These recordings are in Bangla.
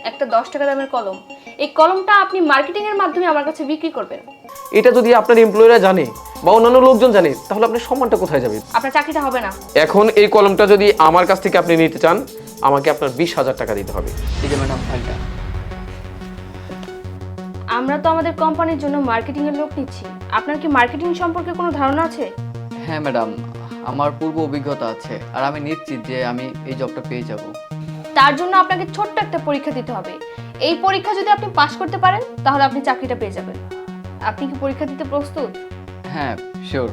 একটা 10 টাকা দামের কলম। এই কলমটা আপনি মার্কেটিং এর মাধ্যমে আমার কাছে বিক্রি করবেন। এটা যদি আপনার এমপ্লয়িরা জানে বা অন্যান্য লোকজন জানে তাহলে আপনার সম্মানটা কোথায় যাবে? আপনার চাকরিটা হবে না। এখন এই কলমটা যদি আমার কাছ থেকে আপনি নিতে চান আমাকে আপনার 20,000 টাকা দিতে হবে। ঠিক আছে ম্যাডাম, ফাইলটা। আমরা তো আমাদের কোম্পানির জন্য মার্কেটিং এর লোক নিচ্ছি। আপনার কি মার্কেটিং সম্পর্কে কোনো ধারণা আছে? হ্যাঁ ম্যাডাম, আমার পূর্ব অভিজ্ঞতা আছে আর আমি নিশ্চিত যে আমি এই জবটা পেয়ে যাব। তার জন্য আপনাকে ছোট্ট একটা পরীক্ষা দিতে হবে। এই পরীক্ষা যদি আপনি পাশ করতে পারেন তাহলে আপনি চাকরিটা পেয়ে যাবেন। আপনি কি পরীক্ষা দিতে প্রস্তুত? হ্যাঁ, শিওর।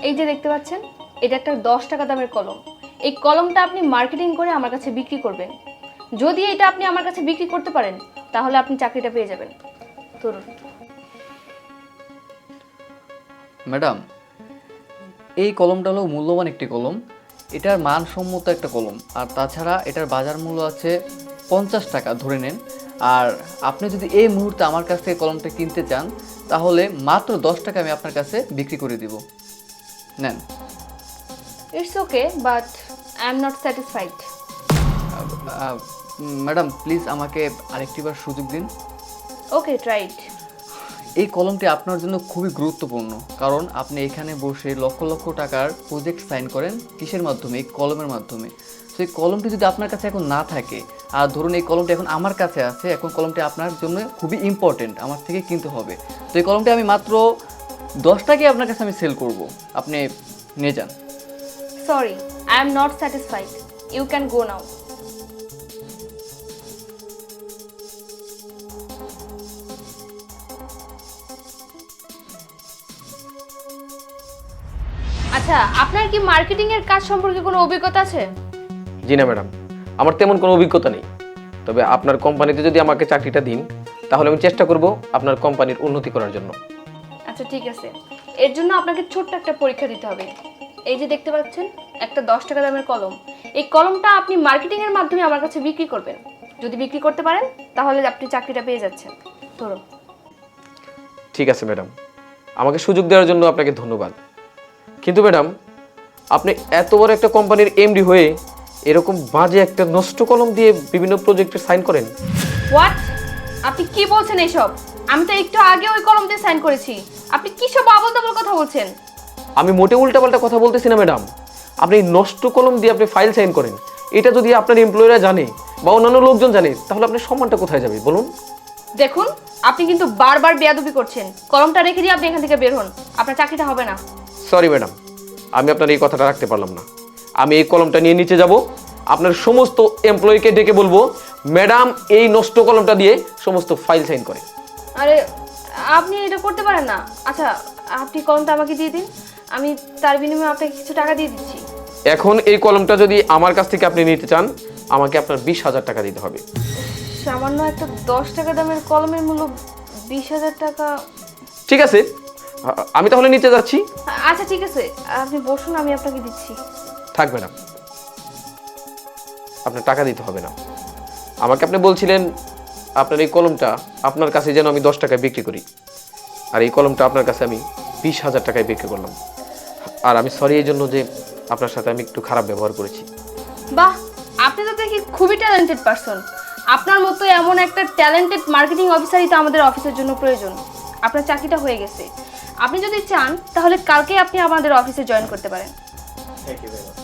এই যে দেখতে পাচ্ছেন, এটা একটা 10 টাকা দামের কলম। এই কলমটা আপনি মার্কেটিং করে আমার কাছে বিক্রি করবেন। যদি এটা আপনি আমার কাছে বিক্রি করতে পারেন তাহলে আপনি চাকরিটা পেয়ে যাবেন। ধরুন। ম্যাডাম, এই কলমটা হলো মূল্যবান একটি কলম। এটার মানসম্মত একটা কলম, আর তাছাড়া এটার বাজার মূল্য আছে 50 টাকা ধরে নেন। আর আপনি যদি এই মুহূর্তে আমার কাছ থেকে কলমটা কিনতে চান তাহলে মাত্র 10 টাকা আমি আপনার কাছে বিক্রি করে দিব। নেন। It's okay, but I am not satisfied. Madam please আমাকে আরেকটিবার সুযোগ দিন। ওকে, ট্রাই ইট। এই কলমটি আপনার জন্য খুবই গুরুত্বপূর্ণ, কারণ আপনি এখানে বসে লক্ষ লক্ষ টাকার প্রজেক্ট সাইন করেন কিসের মাধ্যমে? এই কলমের মাধ্যমে। তো এই কলমটি যদি আপনার কাছে এখন না থাকে, আর ধরুন এই কলমটি এখন আমার কাছে আছে, এখন কলমটি আপনার জন্য খুবই ইম্পর্টেন্ট, আমার থেকে কিনতে হবে। তো এই কলমটি আমি মাত্র 10 টাকায় আপনার কাছে আমি সেল করব, আপনি নিয়ে যান। Sorry, I am not satisfied. You can go now. আচ্ছা, আপনার কি মার্কেটিং এর কাজ সম্পর্কে কোনো অভিজ্ঞতা আছে? জি না ম্যাডাম, আমার তেমন কোনো অভিজ্ঞতা নেই। তবে আপনার কোম্পানিতে যদি আমাকে চাকরিটা দিন তাহলে আমি চেষ্টা করব আপনার কোম্পানির উন্নতি করার জন্য। আচ্ছা ঠিক আছে, এর জন্য আপনাকে ছোট্ট একটা পরীক্ষা দিতে হবে। এই যে দেখতে পাচ্ছেন, একটা 10 টাকা দামের কলম। এই কলমটা আপনি মার্কেটিং এর মাধ্যমে আমার কাছে বিক্রি করবেন। যদি বিক্রি করতে পারেন তাহলে আপনি চাকরিটা পেয়ে যাচ্ছেন। ধরুন। ঠিক আছে ম্যাডাম, আমাকে সুযোগ দেওয়ার জন্য আপনাকে ধন্যবাদ। কিন্তু ম্যাডাম, আপনি এত বড় একটা কোম্পানির এমডি হয়ে এরকম বাজে একটা নষ্ট কলম দিয়ে বিভিন্ন প্রজেক্টে সাইন করেন? হোয়াট? আপনি কি বলছেন এইসব? আমি তো একটু আগে ওই কলম দিয়ে সাইন করেছি। আপনি কি সব আবোল-তাবোল কথা বলছেন? আমি মোটে উল্টাপাল্টা কথা বলতেছি না ম্যাডাম। আপনি নষ্ট কলম দিয়ে আপনি ফাইল সাইন করেন, এটা যদি আপনার এমপ্লয়িরা জানে বা অন্যান্য লোকজন জানে তাহলে আপনার সম্মানটা কোথায় যাবে বলুন? দেখুন, আপনি কিন্তু বারবার বেয়াদবি করছেন। কলমটা রেখে দিয়ে আপনি এখান থেকে বের হন। আপনার চাকরিটা হবে না। সরি ম্যাডাম, আমি আপনার এই কথাটা রাখতে পারলাম না। আমি এই কলমটা নিয়ে নিচে যাব, আপনার সমস্ত এমপ্লয়িকে ডেকে বলবো ম্যাডাম এই নষ্ট কলমটা দিয়ে সমস্ত ফাইল সাইন করে। আরে, আপনি এটা করতে পারেন না। আচ্ছা, আপনি কলমটা আমাকে দিয়ে দিন, আমি তার বিনিময়ে আপনাকে কিছু টাকা দিয়ে দিচ্ছি। এখন এই কলমটা যদি আমার কাছ থেকে আপনি নিতে চান আমাকে আপনার 20,000 টাকা দিতে হবে। সামান্য একটা 10 টাকা দামের কলমের মূল্য 20,000 টাকা? ঠিক আছে, আমি তাহলে নিতে যাচ্ছি। আচ্ছা ঠিক আছে, আপনি বসুন, আমি আপনাকে দিচ্ছি। থাক ম্যাডাম, আপনার টাকা দিতে হবে না। আমাকে আপনি বলছিলেন আপনার এই কলমটা আপনার কাছে যেন আমি 10 টাকায় বিক্রি করি, আর এই কলমটা আপনার কাছে আমি 20,000 টাকায় বিক্রি করলাম। আর আমি সরি এই জন্য যে আপনার সাথে আমি একটু খারাপ ব্যবহার করেছি। বাহ, আপনি তো দেখি খুবই ট্যালেন্টেড পারসন। আপনার মতো এমন একটা ট্যালেন্টেড মার্কেটিং অফিসারই তো আমাদের অফিসের জন্য প্রয়োজন। আপনার চাকরিটা হয়ে গেছে। আপনি যদি চান তাহলে কালকেই আপনি আমাদের অফিসে জয়েন করতে পারেন। Thank you very much.